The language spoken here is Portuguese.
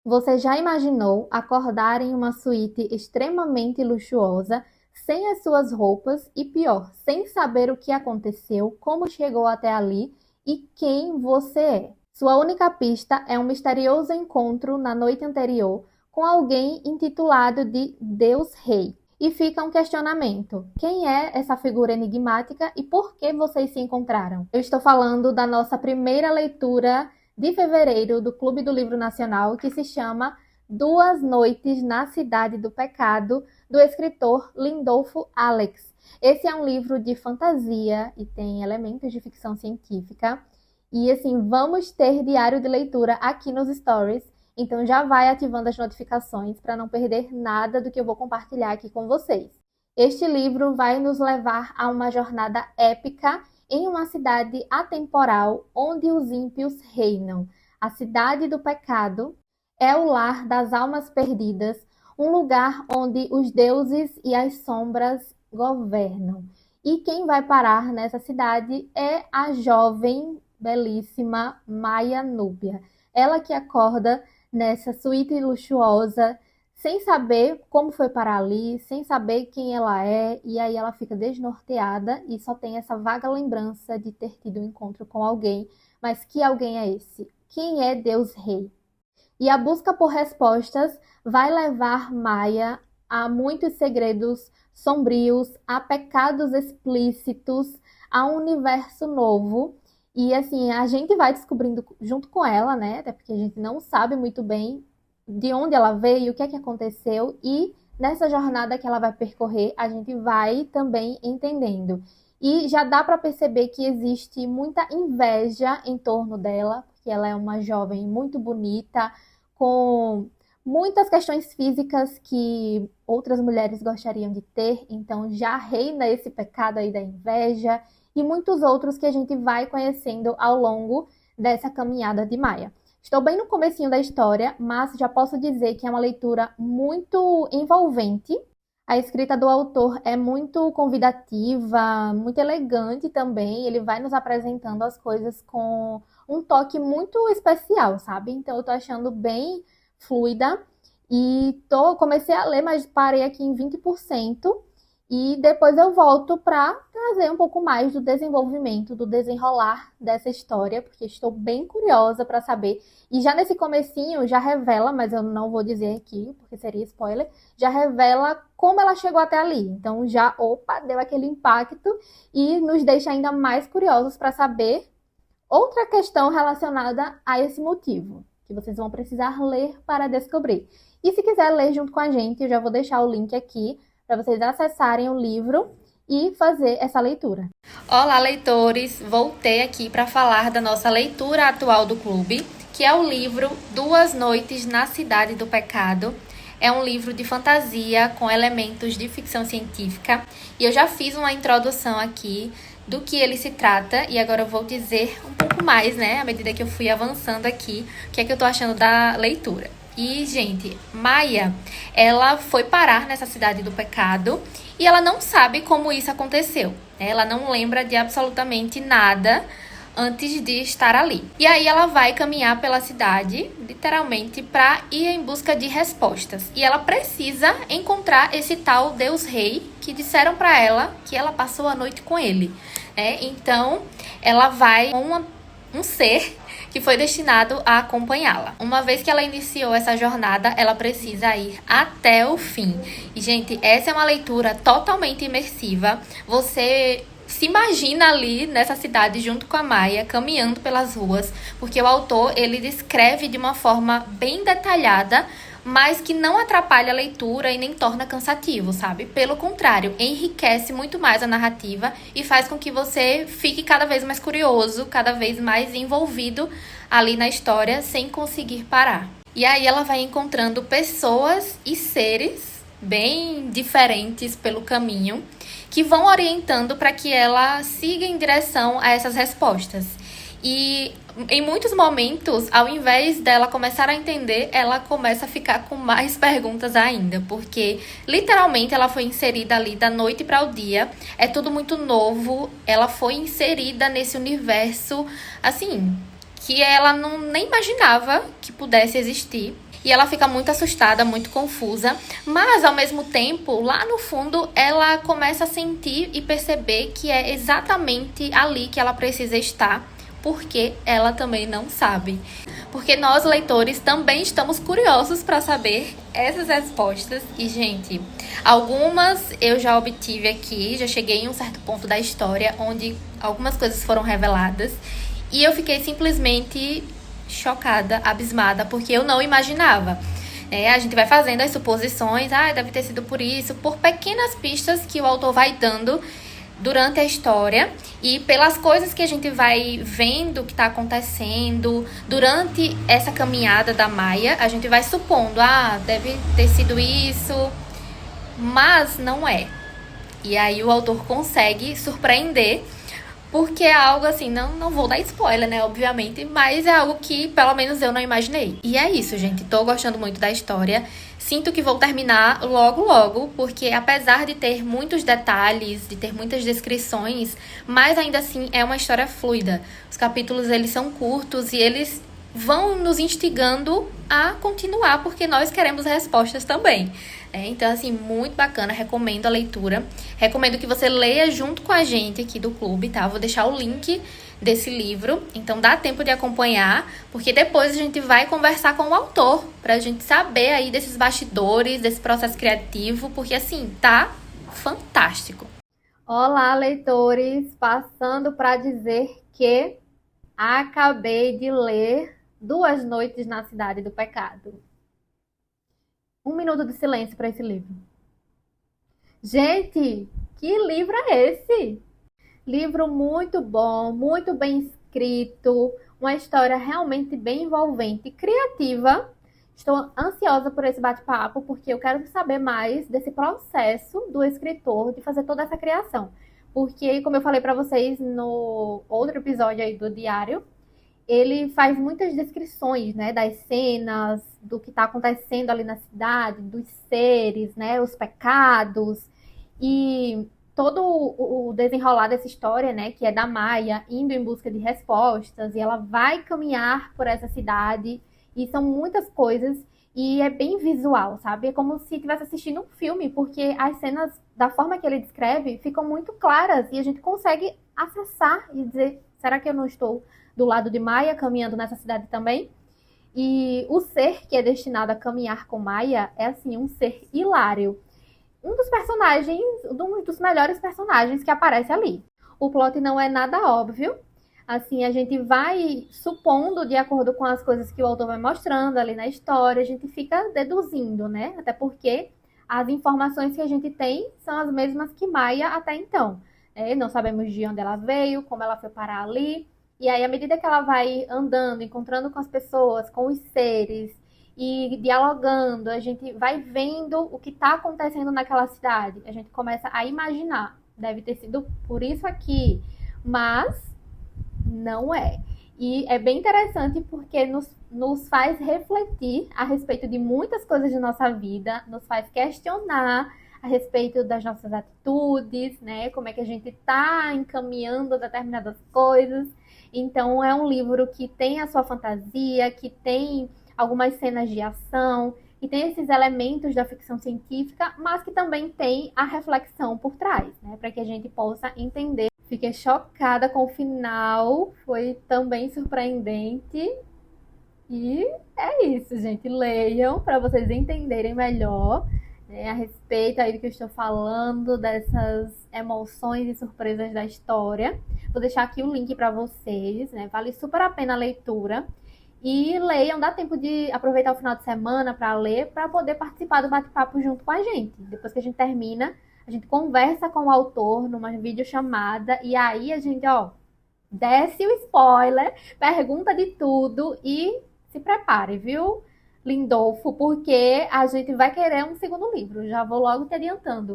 Você já imaginou acordar em uma suíte extremamente luxuosa, sem as suas roupas e pior, sem saber o que aconteceu, como chegou até ali e quem você é? Sua única pista é um misterioso encontro na noite anterior com alguém intitulado de Deus Rei. E fica um questionamento: quem é essa figura enigmática e por que vocês se encontraram? Eu estou falando da nossa primeira leitura de fevereiro do Clube do Livro Nacional, que se chama Duas Noites na Cidade do Pecado, do escritor Lindolfo Alex. Esse é um livro de fantasia e tem elementos de ficção científica. E assim, vamos ter diário de leitura aqui nos stories. Então já vai ativando as notificações para não perder nada do que eu vou compartilhar aqui com vocês. Este livro vai nos levar a uma jornada épica em uma cidade atemporal onde os ímpios reinam. A cidade do pecado é o lar das almas perdidas, um lugar onde os deuses e as sombras governam. E quem vai parar nessa cidade é a jovem, belíssima Maia Núbia. Ela que acorda nessa suíte luxuosa, sem saber como foi parar ali, sem saber quem ela é, e aí ela fica desnorteada e só tem essa vaga lembrança de ter tido um encontro com alguém. Mas que alguém é esse? Quem é Deus Rei? E a busca por respostas vai levar Maia a muitos segredos sombrios, a pecados explícitos, a um universo novo. E assim, a gente vai descobrindo junto com ela, né? Até porque a gente não sabe muito bem de onde ela veio, o que é que aconteceu, e nessa jornada que ela vai percorrer, a gente vai também entendendo. E já dá para perceber que existe muita inveja em torno dela, porque ela é uma jovem muito bonita, com muitas questões físicas que outras mulheres gostariam de ter, então já reina esse pecado aí da inveja e muitos outros que a gente vai conhecendo ao longo dessa caminhada de Maia. Estou bem no comecinho da história, mas já posso dizer que é uma leitura muito envolvente. A escrita do autor é muito convidativa, muito elegante também. Ele vai nos apresentando as coisas com um toque muito especial, sabe? Então eu tô achando bem fluida e comecei a ler, mas parei aqui em 20%. E depois eu volto para trazer um pouco mais do desenvolvimento, do desenrolar dessa história, porque estou bem curiosa para saber. E já nesse comecinho já revela, mas eu não vou dizer aqui, porque seria spoiler, já revela como ela chegou até ali. Então já, opa, deu aquele impacto e nos deixa ainda mais curiosos para saber outra questão relacionada a esse motivo, que vocês vão precisar ler para descobrir. E se quiser ler junto com a gente, eu já vou deixar o link aqui para vocês acessarem o livro e fazer essa leitura. Olá, leitores! Voltei aqui para falar da nossa leitura atual do clube, que é o livro Duas Noites na Cidade do Pecado. É um livro de fantasia com elementos de ficção científica e eu já fiz uma introdução aqui do que ele se trata e agora eu vou dizer um pouco mais, né, à medida que eu fui avançando aqui, o que é que eu tô achando da leitura. E, gente, Maia, ela foi parar nessa cidade do pecado e ela não sabe como isso aconteceu, né? Ela não lembra de absolutamente nada antes de estar ali. E aí ela vai caminhar pela cidade, literalmente, para ir em busca de respostas. E ela precisa encontrar esse tal Deus Rei que disseram para ela que ela passou a noite com ele, né? Então, ela vai com um ser que foi destinado a acompanhá-la. Uma vez que ela iniciou essa jornada, ela precisa ir até o fim. E, gente, essa é uma leitura totalmente imersiva. Você se imagina ali nessa cidade junto com a Maia, caminhando pelas ruas, porque o autor, ele descreve de uma forma bem detalhada, mas que não atrapalha a leitura e nem torna cansativo, sabe? Pelo contrário, enriquece muito mais a narrativa e faz com que você fique cada vez mais curioso, cada vez mais envolvido ali na história, sem conseguir parar. E aí ela vai encontrando pessoas e seres bem diferentes pelo caminho, que vão orientando para que ela siga em direção a essas respostas. E em muitos momentos, ao invés dela começar a entender, ela começa a ficar com mais perguntas ainda, porque literalmente ela foi inserida ali da noite para o dia, é tudo muito novo, ela foi inserida nesse universo, assim, que ela nem imaginava que pudesse existir. e ela fica muito assustada, muito confusa, mas ao mesmo tempo, lá no fundo, ela começa a sentir e perceber que é exatamente ali que ela precisa estar, porque ela também não sabe. Porque nós, leitores, também estamos curiosos para saber essas respostas. E, gente, algumas eu já obtive aqui, já cheguei em um certo ponto da história onde algumas coisas foram reveladas e eu fiquei simplesmente chocada, abismada, porque eu não imaginava. A gente vai fazendo as suposições, deve ter sido por isso, por pequenas pistas que o autor vai dando durante a história e pelas coisas que a gente vai vendo que está acontecendo durante essa caminhada da Maya, a gente vai supondo, deve ter sido isso, mas não é. E aí o autor consegue surpreender, porque é algo assim, não vou dar spoiler, né, obviamente, mas é algo que pelo menos eu não imaginei. E é isso, gente, tô gostando muito da história. Sinto que vou terminar logo, logo, porque apesar de ter muitos detalhes, de ter muitas descrições, mas ainda assim é uma história fluida. Os capítulos, eles são curtos e eles vão nos instigando a continuar, porque nós queremos respostas também. Então, assim, muito bacana, recomendo a leitura. Recomendo que você leia junto com a gente aqui do clube, tá? Vou deixar o link desse livro, então dá tempo de acompanhar, porque depois a gente vai conversar com o autor, pra gente saber aí desses bastidores, desse processo criativo, porque assim, tá fantástico. Olá, leitores! Passando para dizer que acabei de ler Duas Noites na Cidade do Pecado. 1 minuto de silêncio para esse livro. Gente, que livro é esse? Livro muito bom, muito bem escrito, uma história realmente bem envolvente, criativa. Estou ansiosa por esse bate-papo, porque eu quero saber mais desse processo do escritor de fazer toda essa criação. Porque, como eu falei para vocês no outro episódio aí do Diário, ele faz muitas descrições, né, das cenas, do que está acontecendo ali na cidade, dos seres, né, os pecados, e todo o desenrolar dessa história, né, que é da Maya indo em busca de respostas, e ela vai caminhar por essa cidade, e são muitas coisas, e é bem visual, sabe? É como se estivesse assistindo um filme, porque as cenas, da forma que ele descreve, ficam muito claras, e a gente consegue acessar e dizer, será que eu não estou do lado de Maya, caminhando nessa cidade também? E o ser que é destinado a caminhar com Maya é, assim, um ser hilário. Um dos personagens, um dos melhores personagens que aparece ali. O plot não é nada óbvio. Assim, a gente vai supondo, de acordo com as coisas que o autor vai mostrando ali na história, a gente fica deduzindo, né? Até porque as informações que a gente tem são as mesmas que Maya até então. Não sabemos de onde ela veio, como ela foi parar ali. E aí, à medida que ela vai andando, encontrando com as pessoas, com os seres, e dialogando, a gente vai vendo o que está acontecendo naquela cidade. A gente começa a imaginar. Deve ter sido por isso aqui. Mas não é. E é bem interessante porque nos faz refletir a respeito de muitas coisas de nossa vida, nos faz questionar a respeito das nossas atitudes, né? Como é que a gente está encaminhando determinadas coisas. Então, é um livro que tem a sua fantasia, que tem algumas cenas de ação, que tem esses elementos da ficção científica, mas que também tem a reflexão por trás, né? Para que a gente possa entender. Fiquei chocada com o final, foi também surpreendente. E é isso, gente. Leiam para vocês entenderem melhor, né, a respeito aí do que eu estou falando, dessas emoções e surpresas da história. Vou deixar aqui o link para vocês, né? Vale super a pena a leitura. E leiam, dá tempo de aproveitar o final de semana para ler, para poder participar do bate-papo junto com a gente. Depois que a gente termina, a gente conversa com o autor numa videochamada e aí a gente, desce o spoiler, pergunta de tudo e se prepare, viu, Lindolfo? Porque a gente vai querer um segundo livro. Já vou logo te adiantando.